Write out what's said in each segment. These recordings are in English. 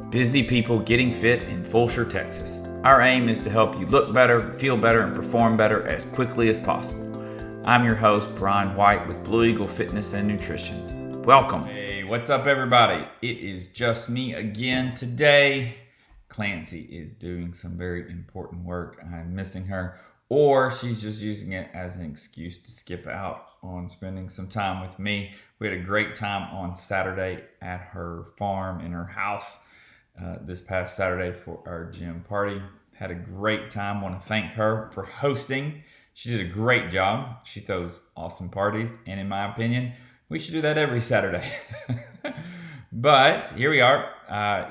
Busy people getting fit in Fulshear, Texas. Our aim is to help you look better, feel better, and perform better as quickly as possible. I'm your host, Bryan White with Blue Eagle Fitness and Nutrition. Welcome. Hey, what's up, everybody? It is just me again today. Clancy is doing some very important work. I'm missing her, or she's just using it as an excuse to skip out on spending some time with me. We had a great time on Saturday at her farm in her house. This past Saturday for our gym party. Had a great time. Want to thank her for hosting. She did a great job. She throws awesome parties, and in my opinion, we should do that every Saturday. But here we are.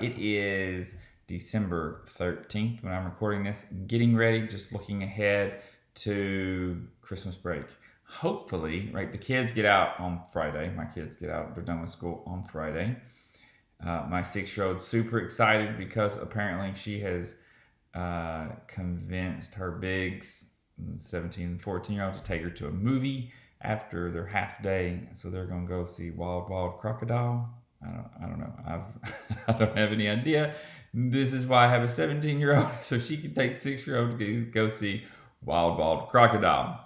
It is December 13th when I'm recording this. Getting ready, just looking ahead to Christmas break. Hopefully, right, the kids get out on Friday. My kids get out. They're done with school on Friday. My 6-year-old super excited because apparently she has convinced her bigs, 17 and 14-year-old, to take her to a movie after their half day. So they're going to go see Wild Wild Crocodile. I don't know. I don't have any idea. This is why I have a 17-year-old, so she can take the 6-year-old to go see Wild Wild Crocodile.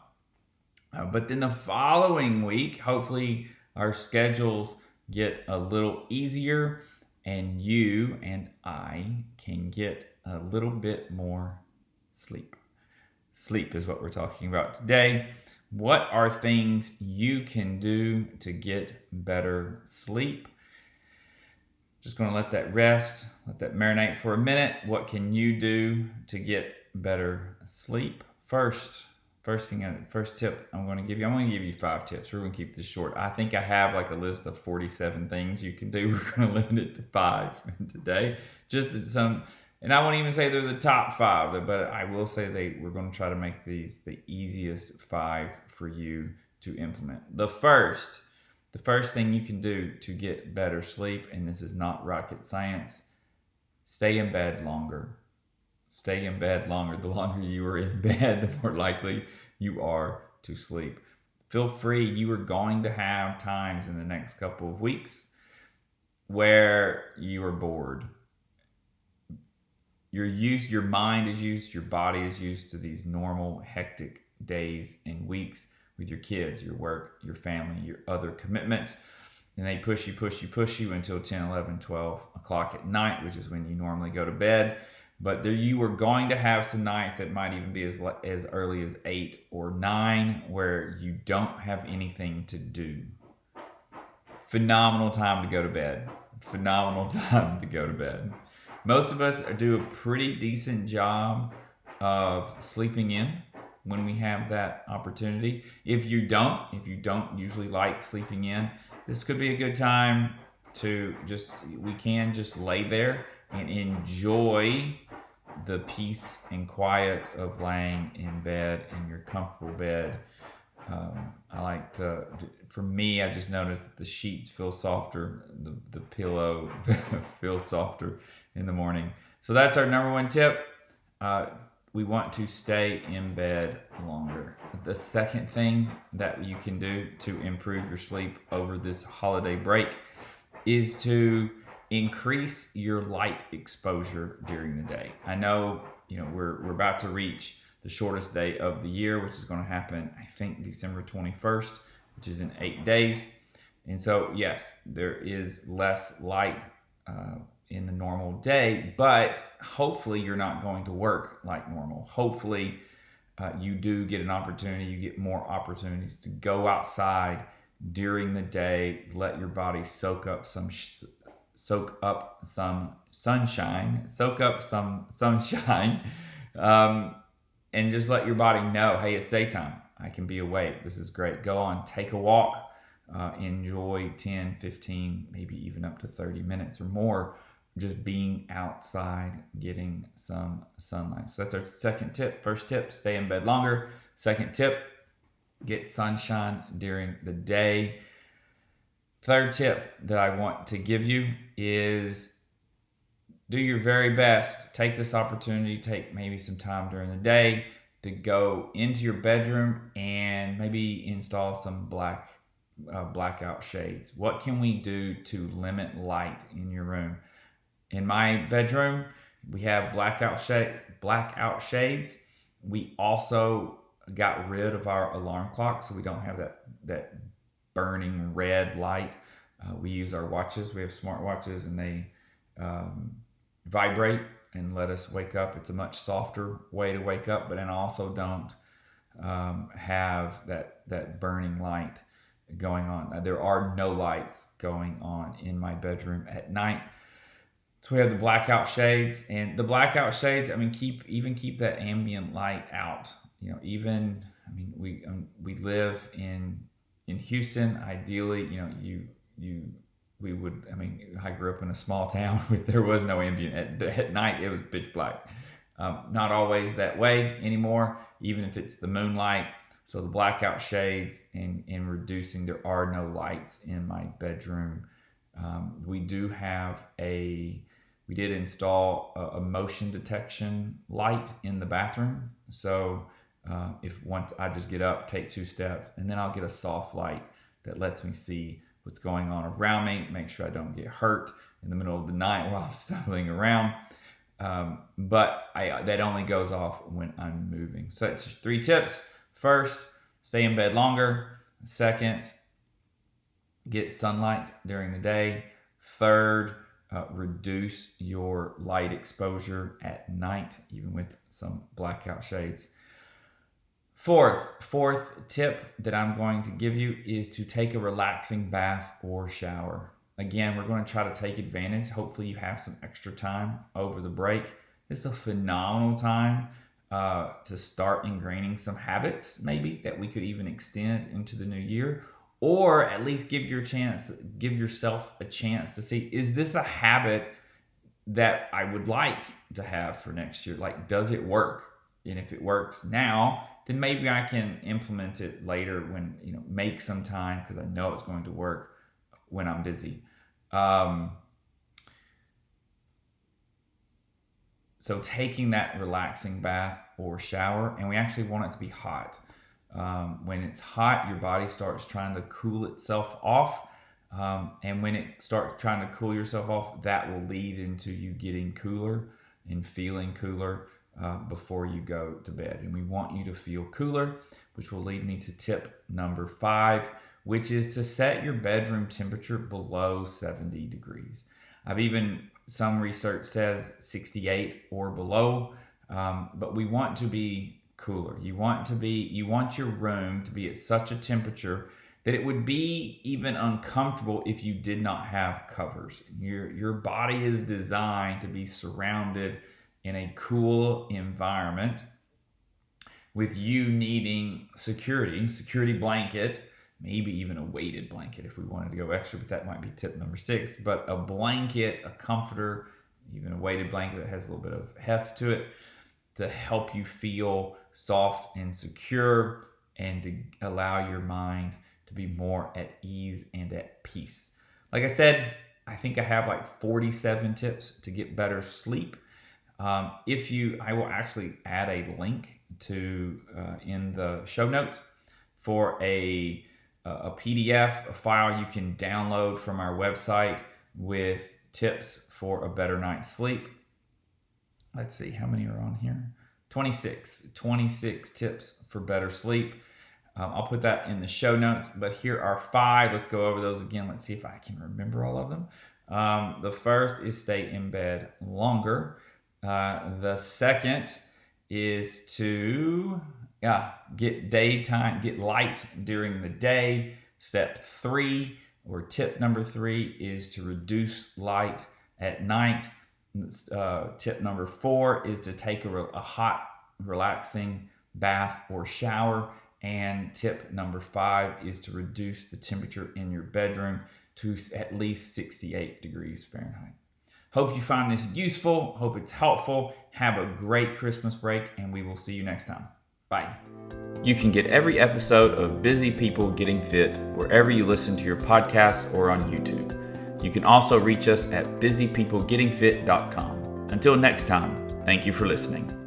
But then the following week, hopefully our schedules get a little easier and you and I can get a little bit more sleep. Sleep is what we're talking about today. What are things you can do to get better sleep? Just going to let that rest, let that marinate for a minute. What can you do to get better sleep? First tip I'm going to give you 5 tips. We're going to keep this short. I think I have like a list of 47 things you can do. We're going to limit it to 5 today. And I won't even say they're the top 5, but I will say we're going to try to make these the easiest 5 for you to implement. The first thing you can do to get better sleep, and this is not rocket science, stay in bed longer. Stay in bed longer. The longer you are in bed, the more likely you are to sleep. Feel free. You are going to have times in the next couple of weeks where you are bored. Your mind is used, your body is used to these normal, hectic days and weeks with your kids, your work, your family, your other commitments. And they push you until 10, 11, 12 o'clock at night, which is when you normally go to bed. But you are going to have some nights that might even be as early as 8 or 9 where you don't have anything to do. Phenomenal time to go to bed. Most of us do a pretty decent job of sleeping in when we have that opportunity. If you don't usually like sleeping in, this could be a good time to just lay there and enjoy the peace and quiet of laying in bed, in your comfortable bed. For me, I just noticed that the sheets feel softer, the pillow feels softer in the morning. So that's our number 1 tip. We want to stay in bed longer. The second thing that you can do to improve your sleep over this holiday break is to increase your light exposure during the day. I know, we're about to reach the shortest day of the year, which is going to happen, I think, December 21st, which is in 8 days. And so, yes, there is less light in the normal day, but hopefully you're not going to work like normal. Hopefully you do get an opportunity, you get more opportunities to go outside during the day, let your body soak up some sunshine, and just let your body know, hey, it's daytime. I can be awake. This is great. Go on, take a walk, enjoy 10, 15, maybe even up to 30 minutes or more, just being outside, getting some sunlight. So that's our second tip. First tip, stay in bed longer. Second tip, get sunshine during the day. Third tip that I want to give you is do your very best. Take this opportunity, take maybe some time during the day to go into your bedroom and maybe install some blackout shades. What can we do to limit light in your room? In my bedroom, we have blackout shades. We also got rid of our alarm clock, so we don't have that burning red light. We use our watches. We have smart watches, and they vibrate and let us wake up. It's a much softer way to wake up, but then I also don't have that burning light going on. There are no lights going on in my bedroom at night. So we have the blackout shades, and the blackout shades, keep that ambient light out. We live in Houston. Ideally, I grew up in a small town where there was no ambient. At night, it was pitch black. Not always that way anymore, even if it's the moonlight. So the blackout shades and reducing, there are no lights in my bedroom. We did install a motion detection light in the bathroom. So if once I just get up, take 2 steps, and then I'll get a soft light that lets me see what's going on around me, make sure I don't get hurt in the middle of the night while I'm stumbling around. But that only goes off when I'm moving. So it's 3 tips. First, stay in bed longer. Second, get sunlight during the day. Third, reduce your light exposure at night, even with some blackout shades. Fourth tip that I'm going to give you is to take a relaxing bath or shower. Again, we're going to try to take advantage. Hopefully you have some extra time over the break. This is a phenomenal time to start ingraining some habits, maybe that we could even extend into the new year, or at least give yourself a chance to see, is this a habit that I would like to have for next year? Like, does it work? And if it works now, then maybe I can implement it later when, make some time, because I know it's going to work when I'm busy. So taking that relaxing bath or shower, and we actually want it to be hot. When it's hot, your body starts trying to cool itself off. And when it starts trying to cool yourself off, that will lead into you getting cooler and feeling cooler before you go to bed. And we want you to feel cooler, which will lead me to tip number 5, which is to set your bedroom temperature below 70 degrees. Some research says 68 or below, but we want to be cooler. You want your room to be at such a temperature that it would be even uncomfortable if you did not have covers. Your body is designed to be surrounded in a cool environment, with you needing security blanket, maybe even a weighted blanket if we wanted to go extra, but that might be tip number 6. But a blanket, a comforter, even a weighted blanket that has a little bit of heft to it to help you feel soft and secure, and to allow your mind to be more at ease and at peace. Like I said, I think I have like 47 tips to get better sleep. I will actually add a link to in the show notes for a PDF, a file you can download from our website with tips for a better night's sleep. Let's see, how many are on here? 26 tips for better sleep. I'll put that in the show notes, but here are 5. Let's go over those again. Let's see if I can remember all of them. The first is stay in bed longer. The second is to get light during the day. Step 3, or tip number 3, is to reduce light at night. Tip number 4 is to take a hot, relaxing bath or shower. And tip number 5 is to reduce the temperature in your bedroom to at least 68 degrees Fahrenheit. Hope you find this useful. Hope it's helpful. Have a great Christmas break, and we will see you next time. Bye. You can get every episode of Busy People Getting Fit wherever you listen to your podcast or on YouTube. You can also reach us at busypeoplegettingfit.com. Until next time, thank you for listening.